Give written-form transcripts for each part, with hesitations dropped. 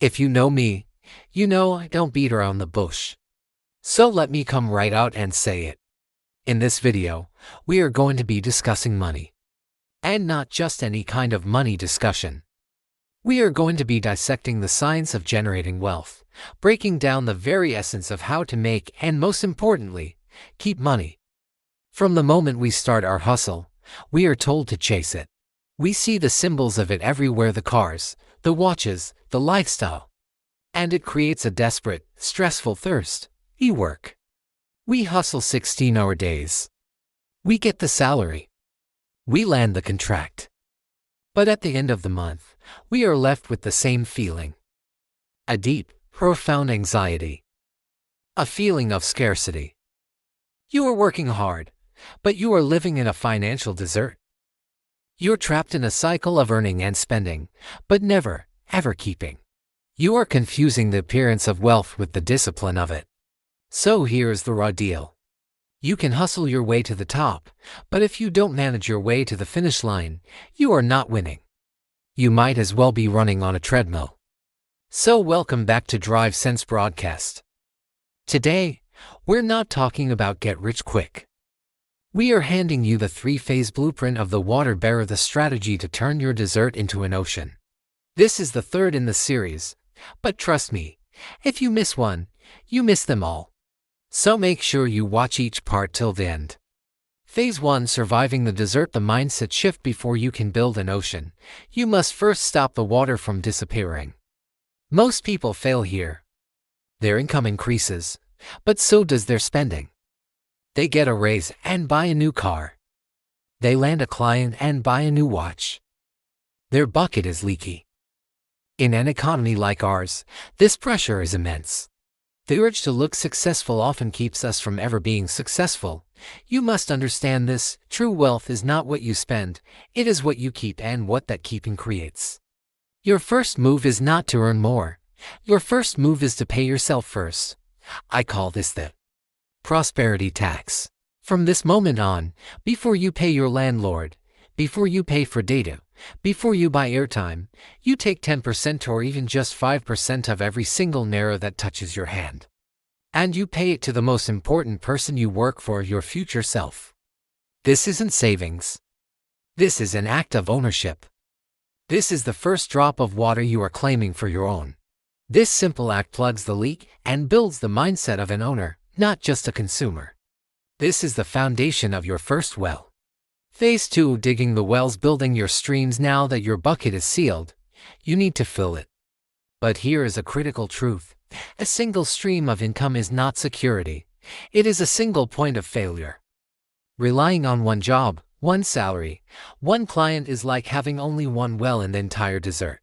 If you know me, you know I don't beat around the bush. So let me come right out and say it. In this video, we are going to be discussing money. And not just any kind of money discussion. We are going to be dissecting the science of generating wealth, breaking down the very essence of how to make and, most importantly, keep money. From the moment we start our hustle, we are told to chase it. We see the symbols of it everywhere: the cars, the watches, the lifestyle. And it creates a desperate, stressful thirst. We work. We hustle 16-hour days. We get the salary. We land the contract. But at the end of the month, we are left with the same feeling. A deep, profound anxiety. A feeling of scarcity. You are working hard, but you are living in a financial desert. You're trapped in a cycle of earning and spending, but never, ever keeping. You are confusing the appearance of wealth with the discipline of it. So here's the raw deal. You can hustle your way to the top, but if you don't manage your way to the finish line, you are not winning. You might as well be running on a treadmill. So welcome back to Drive Sense Broadcast. Today, we're not talking about get rich quick. We are handing you the three-phase blueprint of the water bearer, the strategy to turn your desert into an ocean. This is the third in the series, but trust me, if you miss one, you miss them all. So make sure you watch each part till the end. Phase 1: Surviving the desert. The mindset shift. Before you can build an ocean, you must first stop the water from disappearing. Most people fail here. Their income increases, but so does their spending. They get a raise and buy a new car. They land a client and buy a new watch. Their bucket is leaky. In an economy like ours, this pressure is immense. The urge to look successful often keeps us from ever being successful. You must understand this. True wealth is not what you spend, it is what you keep and what that keeping creates. Your first move is not to earn more. Your first move is to pay yourself first. I call this the prosperity tax. From this moment on, before you pay your landlord, before you pay for data, before you buy airtime, you take 10% or even just 5% of every single naira that touches your hand. And you pay it to the most important person you work for, your future self. This isn't savings. This is an act of ownership. This is the first drop of water you are claiming for your own. This simple act plugs the leak and builds the mindset of an owner, not just a consumer. This is the foundation of your first well. Phase 2: Digging the wells. Building your streams. Now that your bucket is sealed, you need to fill it. But here is a critical truth. A single stream of income is not security. It is a single point of failure. Relying on one job, one salary, one client is like having only one well in the entire desert.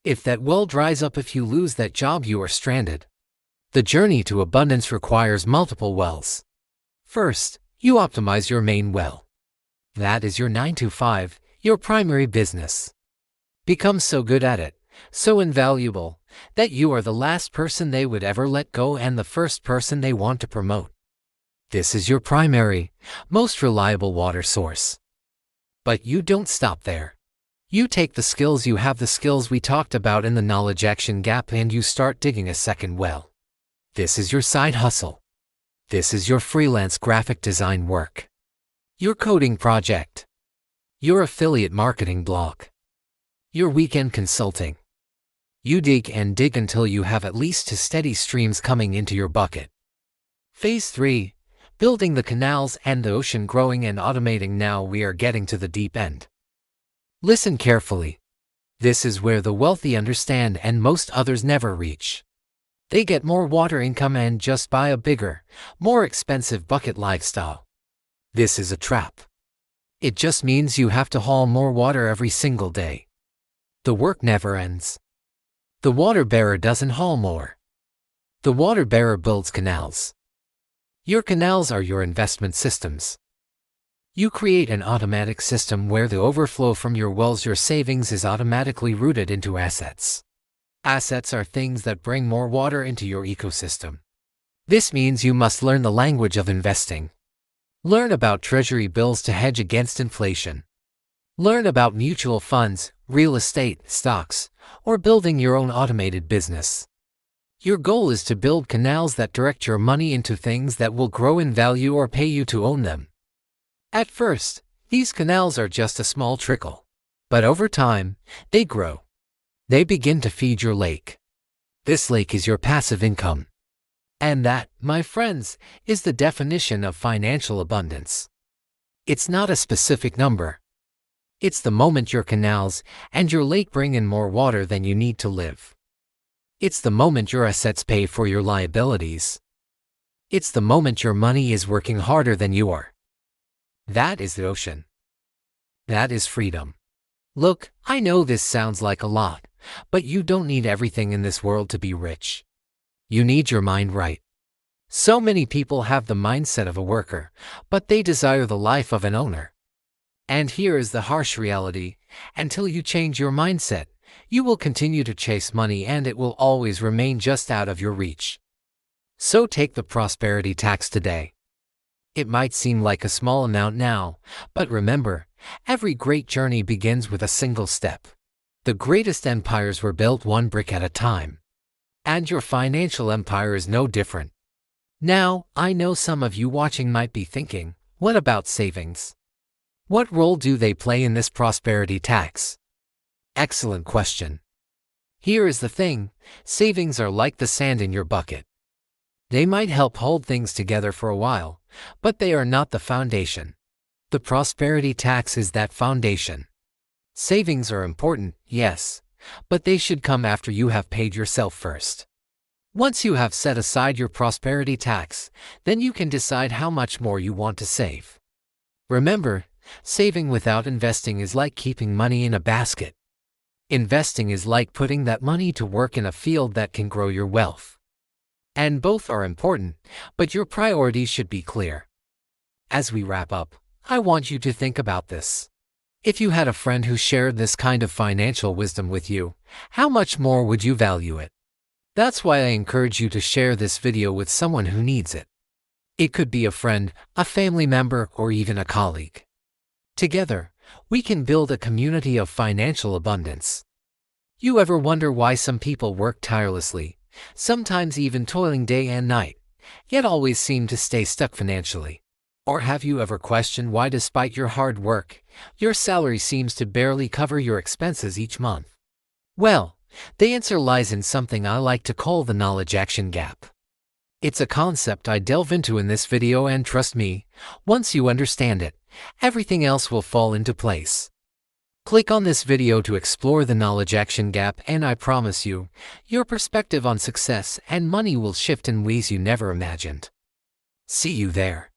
If that well dries up, if you lose that job, you are stranded. The journey to abundance requires multiple wells. First, you optimize your main well. That is your 9-to-5, your primary business. Become so good at it, so invaluable, that you are the last person they would ever let go and the first person they want to promote. This is your primary, most reliable water source. But you don't stop there. You take the skills you have, the skills we talked about in the knowledge action gap, and you start digging a second well. This is your side hustle. This is your freelance graphic design work. Your coding project. Your affiliate marketing blog. Your weekend consulting. You dig and dig until you have at least 2 steady streams coming into your bucket. Phase 3: Building the canals and the ocean. Growing and automating. Now we are getting to the deep end. Listen carefully. This is where the wealthy understand and most others never reach. They get more water income and just buy a bigger, more expensive bucket lifestyle. This is a trap. It just means you have to haul more water every single day. The work never ends. The water bearer doesn't haul more. The water bearer builds canals. Your canals are your investment systems. You create an automatic system where the overflow from your wells, your savings, is automatically routed into assets. Assets are things that bring more water into your ecosystem. This means you must learn the language of investing. Learn about treasury bills to hedge against inflation. Learn about mutual funds, real estate, stocks, or building your own automated business. Your goal is to build canals that direct your money into things that will grow in value or pay you to own them. At first, these canals are just a small trickle. But over time, they grow. They begin to feed your lake. This lake is your passive income. And that, my friends, is the definition of financial abundance. It's not a specific number. It's the moment your canals and your lake bring in more water than you need to live. It's the moment your assets pay for your liabilities. It's the moment your money is working harder than you are. That is the ocean. That is freedom. Look, I know this sounds like a lot, but you don't need everything in this world to be rich. You need your mind right. So many people have the mindset of a worker, but they desire the life of an owner. And here is the harsh reality: until you change your mindset, you will continue to chase money and it will always remain just out of your reach. So take the prosperity tax today. It might seem like a small amount now, but remember, every great journey begins with a single step. The greatest empires were built one brick at a time. And your financial empire is no different. Now, I know some of you watching might be thinking, what about savings? What role do they play in this prosperity tax? Excellent question. Here is the thing: savings are like the sand in your bucket. They might help hold things together for a while, but they are not the foundation. The prosperity tax is that foundation. Savings are important, yes, but they should come after you have paid yourself first. Once you have set aside your prosperity tax, then you can decide how much more you want to save. Remember, saving without investing is like keeping money in a basket. Investing is like putting that money to work in a field that can grow your wealth. And both are important, but your priorities should be clear. As we wrap up, I want you to think about this. If you had a friend who shared this kind of financial wisdom with you, how much more would you value it? That's why I encourage you to share this video with someone who needs it. It could be a friend, a family member, or even a colleague. Together, we can build a community of financial abundance. You ever wonder why some people work tirelessly, sometimes even toiling day and night, yet always seem to stay stuck financially? Or have you ever questioned why, despite your hard work, your salary seems to barely cover your expenses each month? Well, the answer lies in something I like to call the knowledge-action gap. It's a concept I delve into in this video, and trust me, once you understand it, everything else will fall into place. Click on this video to explore the knowledge-action gap, and I promise you, your perspective on success and money will shift in ways you never imagined. See you there.